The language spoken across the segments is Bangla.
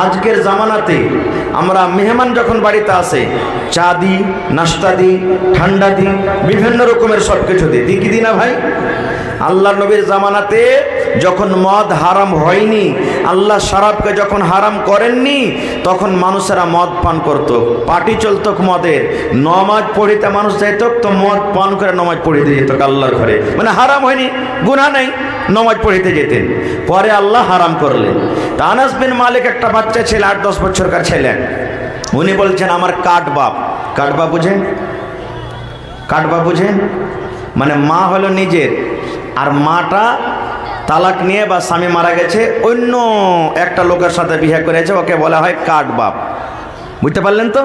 আজকের জামানাতে আমরা মেহমান যখন বাড়িতে আসে চা দিই, নাস্তা দিই, ঠান্ডা দিই, বিভিন্ন রকমের সব কিছু দিই, কি দিই না ভাই? আল্লাহ নবীর জামানাতে যখন মদ হারাম হয়নি, আল্লাহ শরাবকে যখন হারাম করেননি, তখন মানুষেরা মদ পান করত, পার্টি চলত মদের, নমাজ পড়িতে মানুষ যাইত তো মদ পান করে নমাজ পড়িতে যেত আল্লাহর ঘরে, মানে হারাম হয়নি, গুনাহ নেই, নমাজ পড়িতে যেতেন। পরে আল্লাহ হারাম করলেন। তা আনাস বিন মালিক একটা বাচ্চা ছেলে, 8-10 বছরকার ছেলে, উনি বলছেন আমার কাঠবাপ, কাঠবাপ বুঝেন? কাঠবাপ বুঝেন মানে মা হলো নিজের, আর মাটা তালাক নিয়ে বা স্বামী মারা গেছে, অন্য একটা লোকের সাথে বিয়ে করেছে, ওকে বলা হয় কাঠবাপ। বুঝতে পারলেন তো?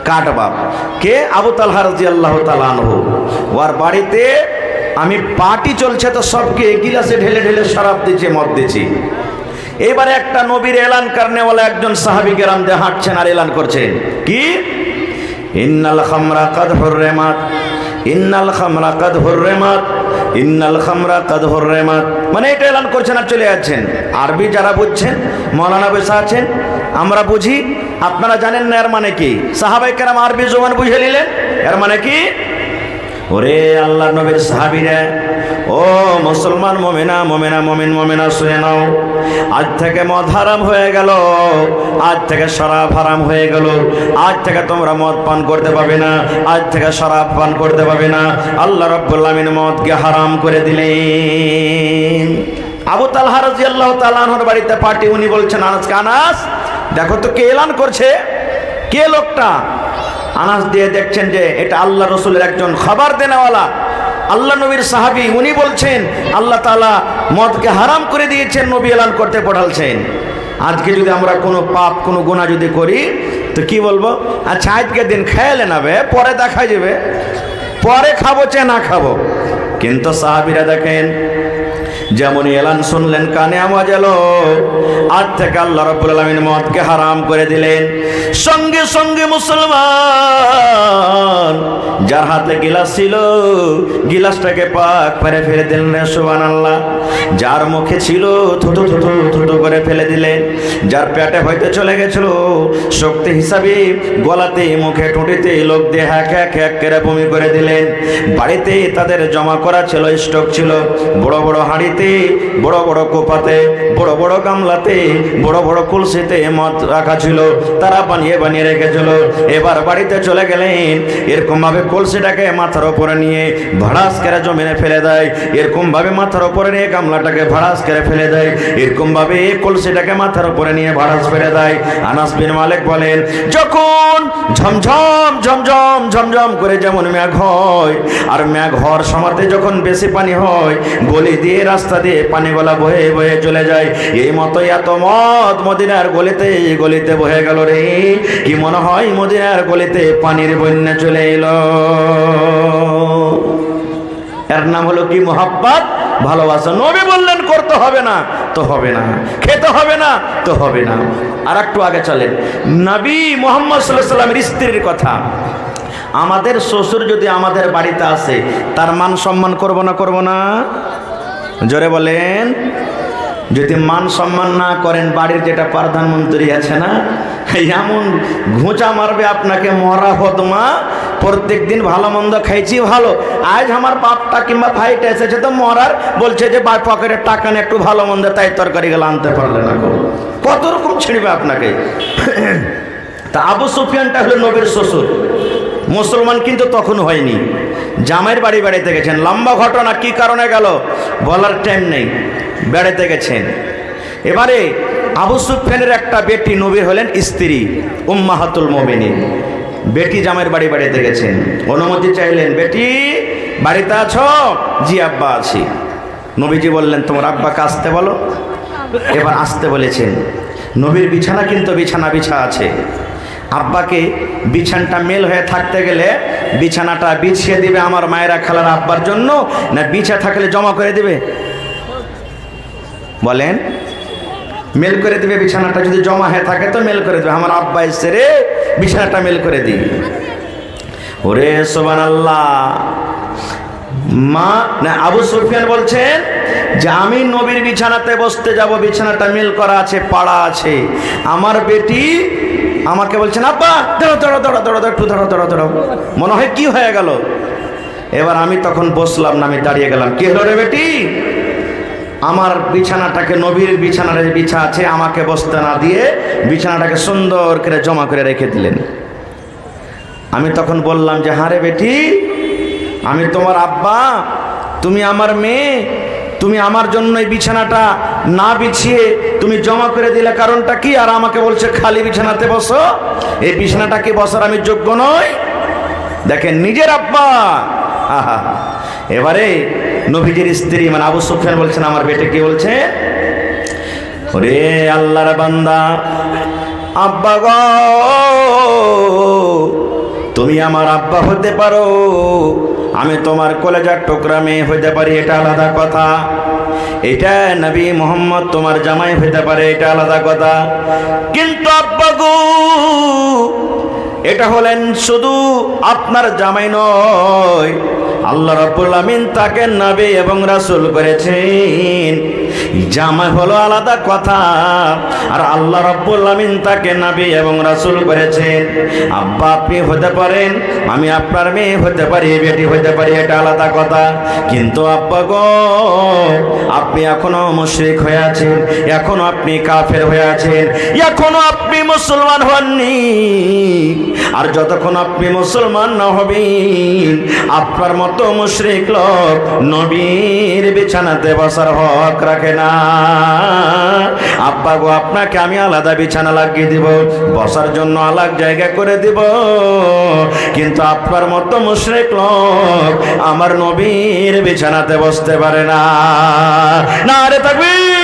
কাঠবাপ কে? আবু তালহা রাদিয়াল্লাহু তাআলা আনহু। ওর বাড়িতে আমি পার্টি চলছে তো সবকে গিলাসে ঢেলে ঢেলে শরাব দিচ্ছে, মদ দিচ্ছি। এবারে একটা নবীর এলান করনেওয়ালা একজন সাহাবী কেরাম দিয়ে হাঁটছেন আর এলান করছেন কি? ইন্নাল খামরা কাদ হুররিমাত, ইন্নাল খামরা কাদ হুররিমাত, ইন্নাল খামরা কাদ হুররিমাত, মানে এটা এলান করছেন আর চলে যাচ্ছেন। আরবি যারা বুঝছেন, মৌলানা বসা আছেন, আমরা বুঝি, আপনারা জানেন না এর মানে কি? সাহাবায়ে কেরাম আরবি জবান বুঝে নিলেন, এর মানে কি? ওরে আল্লাহ নবীর সাহাবীরা, ও মুসলমান মুমিনা মুমিনা মুমিন মুমিনা শুনে নাও, আজ থেকে মদ হারাম হয়ে গেল, আজ থেকে শরাব হারাম হয়ে গেল, আজ থেকে তোমরা মদ পান করতে পাবে না, আজ থেকে শরাব পান করতে পাবে না। আল্লাহ রাব্বুল আলামিন মদকে হারাম করে দিলেন। আবু তালহা রাদিয়াল্লাহু তাআলা আনহুর বাড়িতে পার্টি, উনি বলছেন আনাস, আনাস দেখো তো কে এলান করছে, কে লোকটা? আনাস দিয়ে দেখছেন যে এটা আল্লাহ রসুলের একজন খবর দেনেওয়ালা, আল্লাহ নবীর সাহাবী, উনি বলছেন আল্লাহ তাআলা মদকে হারাম করে দিয়েছেন, নবী এলান করতে পাঠালছেন। আজকে যদি আমরা কোনো পাপ কোনো গুনাহ যদি করি তো কি বলবো? আচ্ছা আজকের দিন খেয়ালে নেবে, পরে দেখা যাবে, পরে খাবো চে না খাবো। কিন্তু সাহাবীরা দেখেন যেমন এলান শুনলেন, কানে আওয়াজ এলো, আজ থেকে আল্লাহ রাব্বুল আলামিন মদকে হারাম করে দিলেন। সঙ্গে সঙ্গে মুসলমান যার হাতে গিলাস ছিল, গিলাসটাকে পাক করে ফেলে দিলেন, সুবহানাল্লাহ। যার মুখে ছিল থুতু থুতু থুতু করে ফেলে দিলেন। যার পেটে হয়তো চলে গেছিল, শক্তি হিসাবে গলাতে, মুখে, টুটিতে লোক দিয়ে হ্যাক হ্যাক হ্যাক করে বমি করে দিলেন। বাড়িতে তাদের জমা করা ছিল, স্টক ছিল, বড় বড় হাঁড়িতে, বড় বড় কোপাতে, বড় বড় গামলাতে, বড় বড় কলসিতে মদ রাখা ছিল, তারা বানিয়ে বানিয়ে রেখেছিল। এবার বাড়িতে চলে গেলেন, এরকম ভাবে কলসিটাকে মাথার উপরে নিয়ে ভাড়াস করে জমিনে ফেলে দেয়, এরকম ভাবে মাথার উপরে নিয়ে গামলাটাকে ভাড়াস করে ফেলে দেয়, এরকম ভাবে কলসিটাকে মাথার উপরে নিয়ে ভাড়াস ফেলে দেয়। আনাস বিন মালিক বলেন, যখন ঝমঝম ঝমঝম ঝমঝম করে যেমন মেঘ হয়, আর মেঘ হওয়ার সময়তে যখন বেশি পানি হয়, গলি দিয়ে রাস্তা দিয়ে পানিগুলা বয়ে বয়ে চলে যায়, এই মতোই এত মদ মদিনার গলিতে গলিতে বহে গেল রে। কি মনে হয় মদিনার গলিতে পানির বন্যা চলে এলো। এর নাম হলো কি? মুহাব্বত, ভালোবাসা। নবী বললেন করতে হবে না তো হবে না, খেতে হবে না তো হবে না। আর একটু আগে চলেন, নবী মুহাম্মদ সাল্লাল্লাহু আলাইহি ওয়াসাল্লামের স্ত্রীর কথা। আমাদের শ্বশুর যদি আমাদের বাড়িতে আসে, তার মান সম্মান করব না করব না? জোরে বলেন। যদি মান সম্মান না করেন, বাড়ির যেটা প্রধানমন্ত্রী আছে না, এমন ঘুঁচা মারবে আপনাকে, মরা হতমা। প্রত্যেক দিন ভালো মন্দ খাইছি ভালো, আজ আমার বাপটা কিংবা ভাইটা এসেছে তো মরার, বলছে যে পকেটের টাকা নিয়ে একটু ভালো মন্দ, তাই তরকারি গেলে আনতে পারলে না। কত রকম ছিড়বে আপনাকে। তা আবু সুফিয়ানটা হলো নবীর শ্বশুর, মুসলমান কিন্তু তখন হয়নি, জামাইয়ের বাড়ি বেড়াতে গেছেন। লম্বা ঘটনা, কি কারণে গেল বলার টাইম নেই, বেড়াতে গেছেন। এবারে আবু সুফিয়ানের একটা বেটি নবীর হলেন স্ত্রী, উম্মাহাতুল মুমিনিন। বেটি জামাইয়ের বাড়ি বেড়াতে গেছেন, অনুমতি চাইলেন, বেটি বাড়িতে আছো? জি আব্বা আছি। নবীজি বললেন তোমার আব্বাকে আসতে বলো। এবার আসতে বলেছেন। নবীর বিছানা কিন্তু বিছানা বিছা আছে। আব্বাকে বিছানাটা মেল হয়ে থাকতে গেলে বিছানাটা বিছিয়ে দিবে আমার মায়েরা খালার আব্বার জন্য, না বিছা থাকলে জমা করে দিবে? বলেন। মেল করে দিবে বিছানাটা, যদি জমা হয়ে থাকে তো মেল করে দিবে। আমার আব্বা এসে রে, বিছানাটা মেল করে দিই। ওরে সুবহানাল্লাহ। মা না, আবু সুফিয়ান বলছেন যে আমি নবীর বিছানাতে বসতে যাব, বিছানাটা মিল করা আছে, পাড়া আছে, আমার বেটি আমাকে বলছেন আব্বা দাঁড়াও দাঁড়াও দাঁড়াও দাঁড়াও একটু দাঁড়াও দাঁড়াও দাঁড়াও, মনে হয় কি হয়ে গেল। এবার আমি তখন বসলাম না, আমি দাঁড়িয়ে গেলাম। কি হলো রে বেটি? আমার বিছানাটাকে, নবীর বিছানার বিছা আছে, আমাকে বসতে না দিয়ে বিছানাটাকে সুন্দর করে জমা করে রেখে দিলেন। আমি তখন বললাম যে হ্যাঁ রে বেটি, আমি তোমার আব্বা, তুমি আমার মেয়ে, তুমি আমার জন্য এই বিছানাটা না বিছিয়ে তুমি জমা করে দিলে, কারণটা কি? আর আমাকে বলছে খালি বিছানাতে বসো, এই বিছানাটা কি বসার আমি যোগ্য নই? দেখেন নিজের আব্বা। আহা, এবারে নবীজির স্ত্রী মানে আবু সুফিয়ান বলছেন আমার বেটে কি বলছে, ওরে আল্লাহর বান্দা, আব্বা গো তুমি আমার আব্বা হতে পারো, আমি তোমার কলেজার টুকরা মেয়ে হইতে পারি, এটা আলাদা কথা। এটা নবী মোহাম্মদ তোমার জামাই হইতে পারে, এটা আলাদা কথা। কিন্তু আব্বা গো এটা হলেন শুধু আপনার জামাই নয়, আল্লাহ রাব্বুল আমিন তাকে নবী এবং রাসূল করেছেন। জামাই হলো আলাদা কথা, আর আল্লাহ রাব্বুল আমিন তাকে নবী এবং রাসূল করেছেন। আব্বা আপনি হতে পারেন, আমি আপনার মেয়ে হতে পারি, বেটি হতে পারি, এটা আলাদা কথা। কিন্তু আব্বা গো আপনি এখনো মুশরিক হয়ে আছেন, এখনো আপনি কাফের হয়ে আছেন, এখনো আপনি মুসলমান হননি। আর যতক্ষণ আপনি মুসলমান না হবেন, আপনার মতো মুশরিক লোক নবীর বিছানাতে বসার হক রাখে না। আব্বা গো আপনাকে আমি আলাদা বিছানা লাগিয়ে দিব, বসার জন্য আলাদা জায়গা করে দিব, কিন্তু আপনার মতো মুশরিক লোক আমার নবীর বিছানাতে বসতে পারে না। নারে তাকবীর।